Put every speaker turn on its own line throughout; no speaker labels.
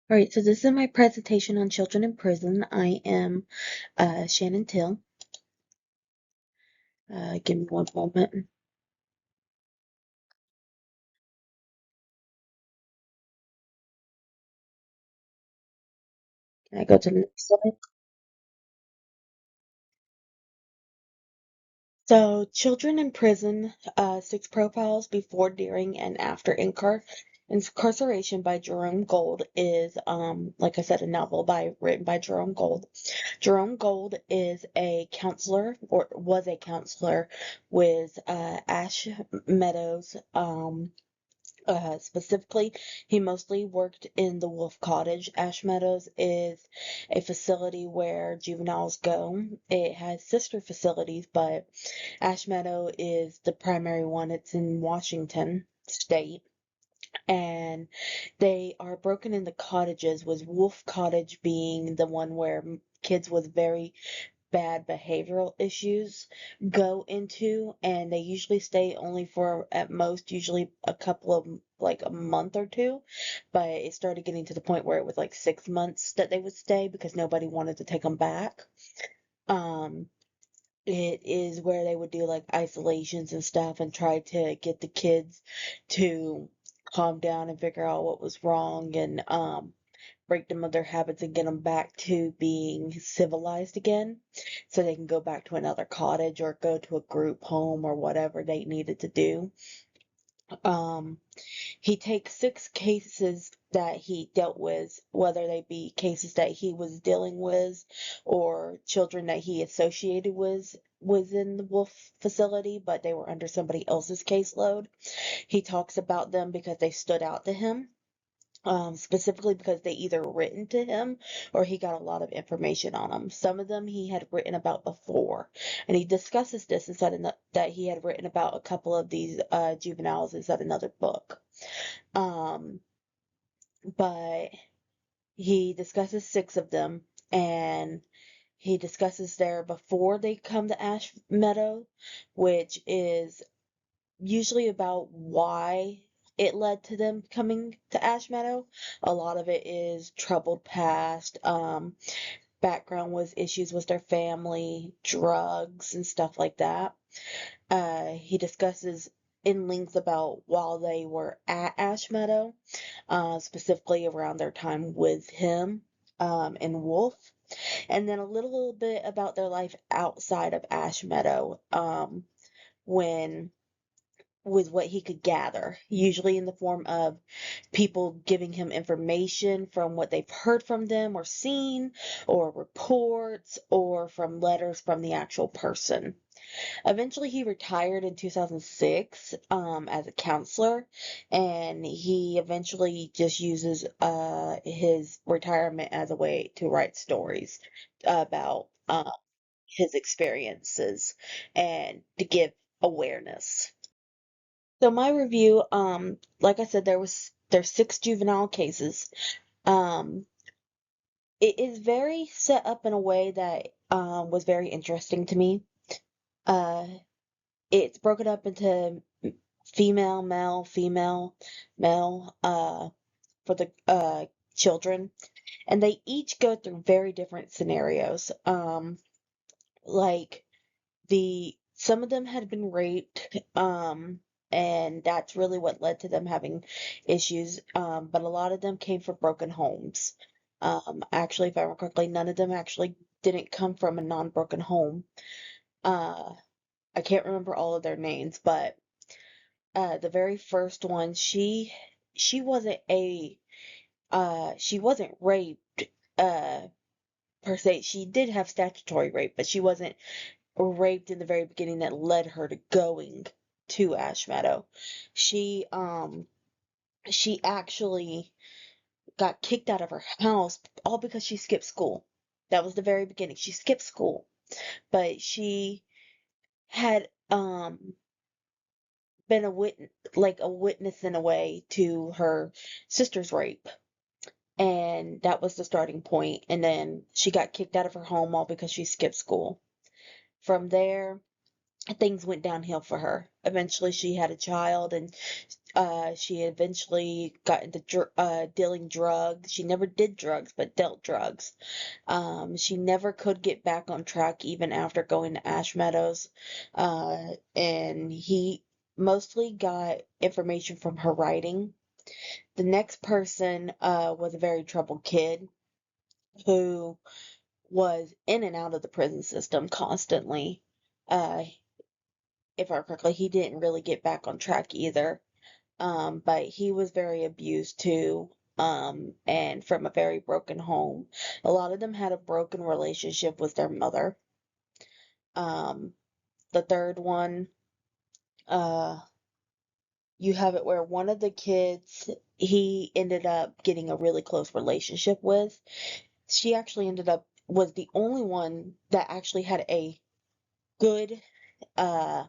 All right, so this is my presentation on children in prison. I am Shannon Till. Give me one moment. Can I go to the next slide? So, children in prison, six profiles before, during, and after incarceration by Jerome Gold is, like I said, a novel written by Jerome Gold. Jerome Gold is a counselor, or was a counselor, with Ash Meadows. Specifically, he mostly worked in the Wolf Cottage. Ash Meadows is a facility where juveniles go. It has sister facilities, but Ash Meadow is the primary one. It's in Washington State. And they are broken into cottages, with Wolf Cottage being the one where kids with very bad behavioral issues go into, and they usually stay only for at most usually a couple of like a month or two, but it started getting to the point where it was like 6 months that they would stay because nobody wanted to take them back. um it is where they would do like isolations and stuff and try to get the kids to calm down and figure out what was wrong, and break them of their habits and get them back to being civilized again so they can go back to another cottage or go to a group home or whatever they needed to do. Um, he takes six cases that he dealt with, whether they be cases that he was dealing with or children that he associated with within the Wolf facility, but they were under somebody else's caseload. He talks about them because they stood out to him, specifically because they either written to him or he got a lot of information on them. Some of them he had written about before, and he discusses this inside that he had written about a couple of these juveniles inside another book. Um, but he discusses six of them, and he discusses there before they come to Ash Meadow, which is usually about why it led to them coming to Ash Meadow. A lot of it is troubled past, background was issues with their family, drugs, and stuff like that. He discusses in length about while they were at Ash Meadow, specifically around their time with him, and Wolf, and then a little bit about their life outside of Ash Meadow, when with what he could gather, usually in the form of people giving him information from what they've heard from them or seen, or reports, or from letters from the actual person. Eventually, he retired in 2006, as a counselor, and he eventually just uses his retirement as a way to write stories about his experiences and to give awareness. So my review, like I said, there's six juvenile cases. Um, it is very set up in a way that was very interesting to me. Uh, it's broken up into female, male, female, male, for the children, and they each go through very different scenarios. Like some of them had been raped, and that's really what led to them having issues. But a lot of them came from broken homes. Actually, if I remember correctly, none of them actually didn't come from a non-broken home. Uh, I can't remember all of their names, but the very first one, she wasn't a she wasn't raped uh per se. She did have statutory rape, but she wasn't raped in the very beginning that led her to going to Ash Meadow. She um she actually got kicked out of her house all because she skipped school. That was the very beginning. She skipped school, but she had been a witness in a way to her sister's rape. And that was the starting point. And then she got kicked out of her home all because she skipped school. From there, things went downhill for her. Eventually, she had a child, and she eventually got into dealing drugs. She never did drugs, but dealt drugs. She never could get back on track even after going to Ash Meadows. And he mostly got information from her writing. The next person was a very troubled kid who was in and out of the prison system constantly. Uh, if I remember correctly, he didn't really get back on track either. But he was very abused too, and from a very broken home. A lot of them had a broken relationship with their mother. Um, the third one, uh, you have it where one of the kids he ended up getting a really close relationship with. She actually ended up was the only one that actually had a good uh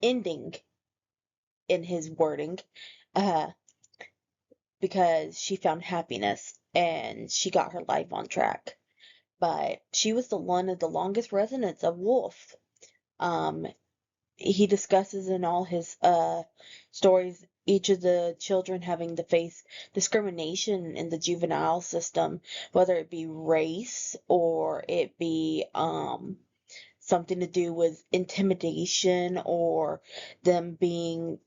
ending in his wording. Uh, because she found happiness and she got her life on track. But she was the one of the longest residents of Wolf. Um, he discusses in all his stories each of the children having to face discrimination in the juvenile system, whether it be race or it be something to do with intimidation or them being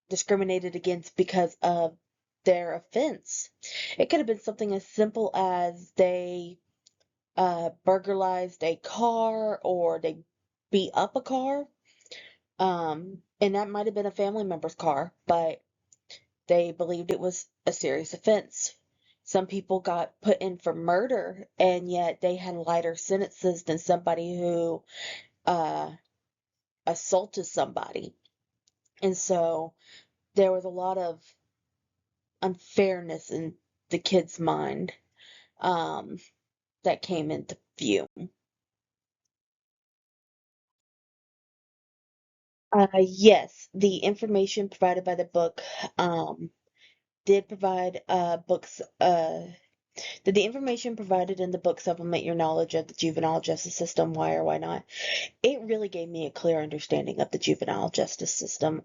discriminated against because of their offense. It could have been something as simple as they burglarized a car or they beat up a car. And that might have been a family member's car, but they believed it was a serious offense. Some people got put in for murder, and yet they had lighter sentences than somebody who uh, assaulted somebody. And so there was a lot of unfairness in the kid's mind um, that came into view. Yes, the information provided by the book um, did provide books. Did the information provided in the book supplement your knowledge of the juvenile justice system? Why or why not? It really gave me a clear understanding of the juvenile justice system,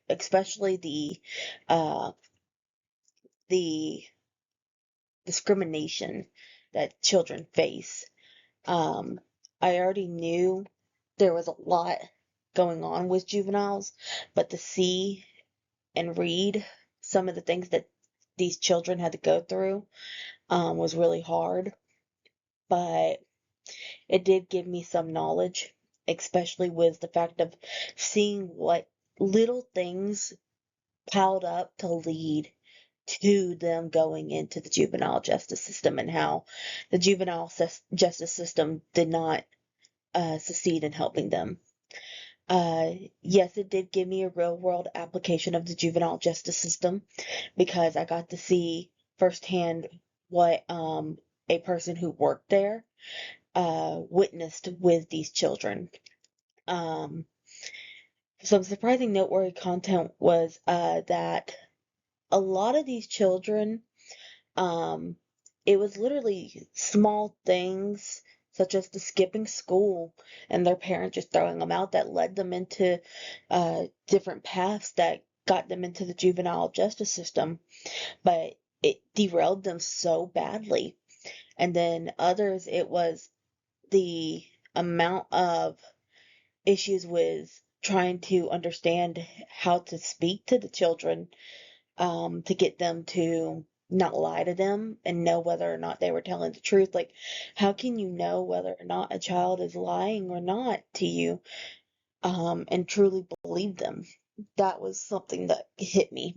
especially uh, the discrimination that children face. Um, I already knew there was a lot going on with juveniles, but to see and read some of the things that these children had to go through was really hard. But it did give me some knowledge, especially with the fact of seeing what little things piled up to lead to them going into the juvenile justice system and how the juvenile justice system did not succeed in helping them. Uh, yes, it did give me a real world application of the juvenile justice system because I got to see firsthand what a person who worked there witnessed with these children. Um, some surprising noteworthy content was that a lot of these children, um, it was literally small things such as the skipping school and their parents just throwing them out that led them into different paths that got them into the juvenile justice system, but it derailed them so badly. And then others, it was the amount of issues with trying to understand how to speak to the children to get them to not lie to them and know whether or not they were telling the truth. Like, how can you know whether or not a child is lying or not to you and truly believe them? That was something that hit me.